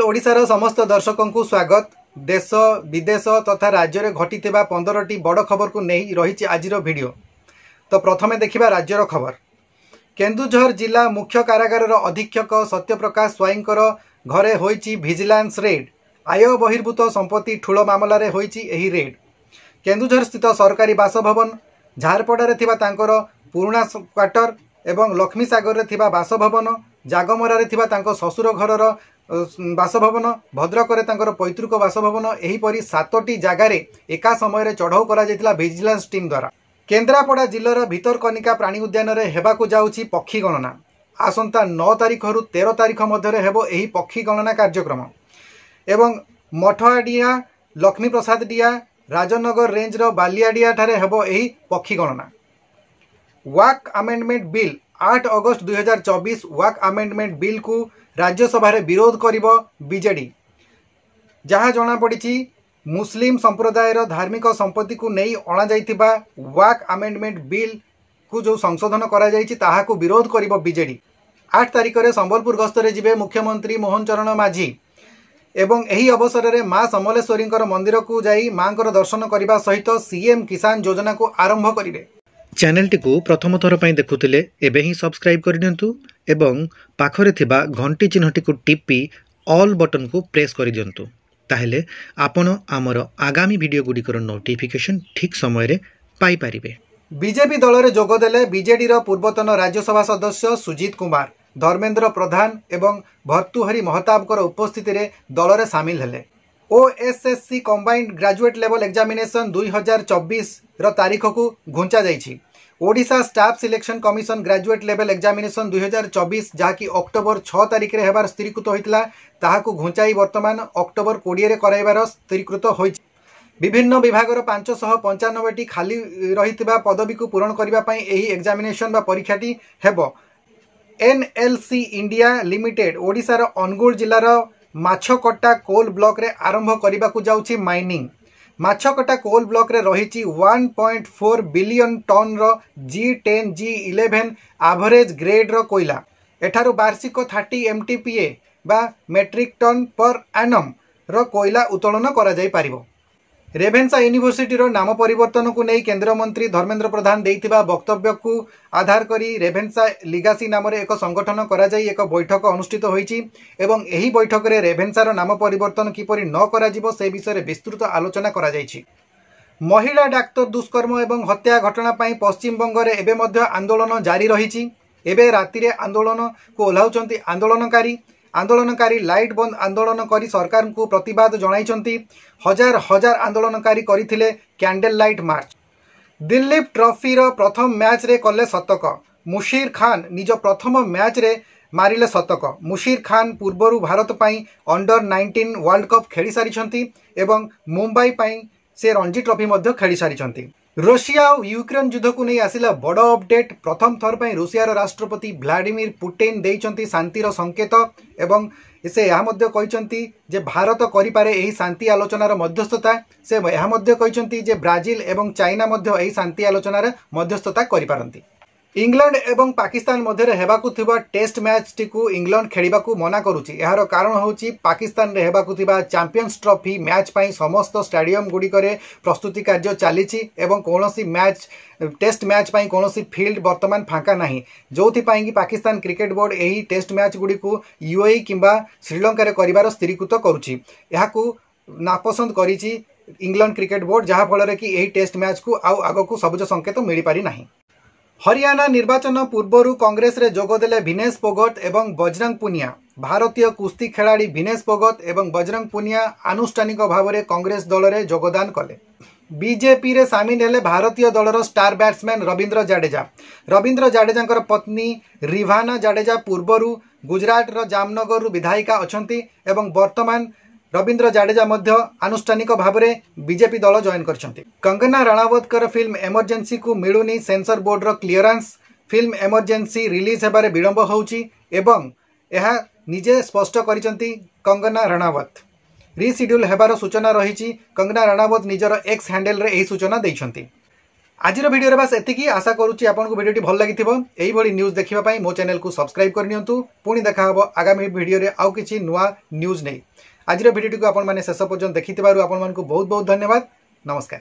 ओडिशार समस्त दर्शकों को स्वागत। देश विदेश तथा राज्य में घटी 15टी बड़ खबर को नहीं रही आज वीडियो। तो प्रथमे देखिबा राज्यर खबर। केन्दुझर जिला मुख्य कारागार अधीक्षक सत्यप्रकाश स्वाईंकर घरे होईची विजिलेंस रेड। आय बहिर्भूत संपत्ति ठूल मामला रे होईची एही रेड। केन्दुझर स्थित सरकारी बासभवन, झारपड़ा थिबा तांकर पुराणा क्वार्टर एवं लक्ष्मीसागर थिबा बासभवन, जागमरा थिबा तांको ससुर घरर बासभवन, भद्रक तांकर पैतृक बासभवन, एहीपरि 7टी जगार एका समय चढ़ाऊ करा जायतिला विजिलेंस टीम द्वारा। केन्द्रापड़ा जिलार भितरकनिका प्राणी उद्यान रे हेबाकू जाउची पक्षी गणना। आसंता 9 तारिख रु 13 तारिख मध्य हेबो एही पक्षी गणना कार्यक्रम। एवं मठआडिया, लक्ष्मी प्रसाद डिया, राजनगर रेंज रो बालियाडिया ठारे हेबो एही पक्षी गणना। वाक अमेंडमेंट बिल 8 अगस्त 2024 वाक अमेंडमेंट बिल को राज्यसभा रे विरोध करिबो बीजेडी। जहाँ जना पड़ी मुस्लिम संप्रदायर धार्मिक संपत्ति को नहीं अणा जाइथिबा वाक अमेंडमेंट बिल को जो संशोधन करा जाइछि ताहाकू विरोध करिबो बीजेडी। 8 तारिख रे संबलपुर गस्तरे जिबे मुख्यमंत्री मोहन चरण माझी एवं एही अवसर रे मां समलेश्वरी मंदिर को जाई मांकर दर्शन करने सहित सीएम किसान योजना को आरंभ करिवे। चैनल टी को प्रथम थर पर देखुले एबे ही सब्सक्राइब कर दियंतु एवं पाखरे थिबा घंटी चिन्हटी को टिपी ऑल बटन को प्रेस कर दियंतु। ताहेले आपण आमर आगामी वीडियो गुड़िकर नोटिफिकेशन ठीक समय रे पाई परिबे। बीजेपी दल रे जोग देले बीजेडी रो पूर्वतन राज्यसभा सदस्य सुजीत कुमार, धर्मेंद्र प्रधान एवं भर्तृहरि महताब उपस्थिति रे दल रे सामिल हेले। OSSC combined graduate level examination 2024 रो तारीख को घुंचा जाइछि। Odisha staff selection commission graduate level examination 2024 जहाँकि अक्टोबर 6 तारिख रे हेबार स्थिरीकृत होइतिला ताहाकू घुंचाई वर्तमान अक्टोबर 20 रे कराइबार स्थिरीकृत होइछि। विभिन्न विभागर 595टी खाली रहितिबा पदवी को पूरण करिबा पई एही एग्जामिनेशन बा परीक्षाटी हेबो। एनएलसी इंडिया लिमिटेड ओडिशा रो अनुगुल जिल्लार माछकटा कोल ब्लॉक रे आरंभ करिबा को जाउछि माइनिंग। माछकटा कोल ब्लॉक रे रहिछि 1.4 बिलियन टन रो G10 G11 एवरेज ग्रेड रो कोइला। एठारु वार्षिक 30 MTPA बा मेट्रिक टन पर एनम रो कोइला उत्तोलन करा जाई पारिबो। रेभेन्सा यूनिवर्सिटी रो नाम परिवर्तन को नहीं केंद्र मंत्री धर्मेंद्र प्रधान देइथिबा वक्तव्य को आधार करी रेभेन्सा लिगासी नाम रे एक संगठन करा जाई एक बैठक अनुष्ठित होईची एवं एही बैठक रे रेभेन्सा रो नाम परिवर्तन किपरि न करा जिवो से विषय रे विस्तृत आलोचना करा जाईची। महिला डाक्तर दुष्कर्म एवं हत्या घटना पई पश्चिम बंग रे एबे मध्य आंदोलन जारी रहिची। एबे राति रे आंदोलन को ओलाउचंती आंदोलनकारी लाइट बंद आंदोलन करी सरकार को प्रतिवाद जणाइचंती। हजार हजार आंदोलनकारी करिथिले candle light march. Dilip trophy रो प्रथम मैच रे कले शतक। मुशीर खान निज प्रथम मैच रे मारिले शतक। मुशीर खान पूर्वरु भारत पई अंडर 19 वर्ल्ड कप खेली सारिछंती एवं मुंबई पई से रणजी ट्रॉफी मध्य खेली सारिछंती। रशिया और यूक्रेन युद्ध को नहीं आसिला बड़ अपडेट। प्रथम थर पर रूसियार राष्ट्रपति व्लादिमीर पुतिन देइचंती शांतिर संकेत एवं से यह कहते जे भारत करिपारे एही शांति आलोचनार मध्यस्थता। से यह कहते जे ब्राजिल एवं चाइना मध्य एही शांति आलोचनार मध्यस्थता करिपारंती। इंग्लैंड एवं पाकिस्तान मध्य हेबाकू थिबा टेस्ट मैच टी को इंग्लैंड खेलिबाकू मना करुची। यार कारण होची पाकिस्तान रे हेबाकू थिबा चैंपियंस ट्रॉफी मैच पई समस्त स्टेडियम गुडी करे प्रस्तुति कार्य चलीची एवं कोनोसी मैच टेस्ट मैच पई कोनोसी फील्ड वर्तमान फांका नाही। जोथि पई कि पाकिस्तान क्रिकेट बोर्ड एही टेस्ट मैच गुडी को यूएई किंबा श्रीलंका रे करिवार स्थिरीकृत करुची। याकू नापसंद करिची इंग्लैंड क्रिकेट बोर्ड, जहाँ फल रे कि एही टेस्ट मैच को आउ आगकू सबुज संकेत मिली पारि नाही। हरियाणा निर्वाचन पूर्वर कांग्रेस रे जोगदेले विनेश फोगट एवं बजरंग पुनिया। भारतीय कुस्ती खिलाड़ी विनेश फोगट एवं बजरंग पुनिया आनुष्ठानिक भाव में कांग्रेस दल रे योगदान कले। बीजेपी रे सामिल हेले भारतीय दलर स्टार बैट्समैन रविंद्र जाडेजा। रविंद्र जाडेजा पत्नी रिभाना जाडेजा पूर्वरु गुजरात रो जामनगर रु विधायिका अछंती एवं वर्तमान रविंद्र जाडेजा मध्य आनुष्ठानिक भाव में बीजेपी दल जॉइन करछंती। कंगना रणावत फिल्म एमरजेंसी को मिलुनी सेंसर बोर्ड रो क्लियरेंस। फिल्म एमरजेंसी रिलीज हेबारे विलंब होउची एवं यह निजे स्पष्ट करिसंती कंगना रणावत। रिशिड्यूल हेबार सूचना रही। कंगना रणावत निजर एक्स हैंडल रे एही सूचना दैछंती। आज भिडियो बस एतिकी आशा करुच्ची आपको भिडियोटी भल लगी यही न्यूज देखापी मो चैनल को सब्सक्राइब करनियंतु पुणी देखा आगामी भिडियो आउ किछि नुआ न्यूज नहीं आज भिडियोटी को आपण माने शेष पर्यंत देखिथिबारु आपण मानकु बहुत बहुत धन्यवाद नमस्कार।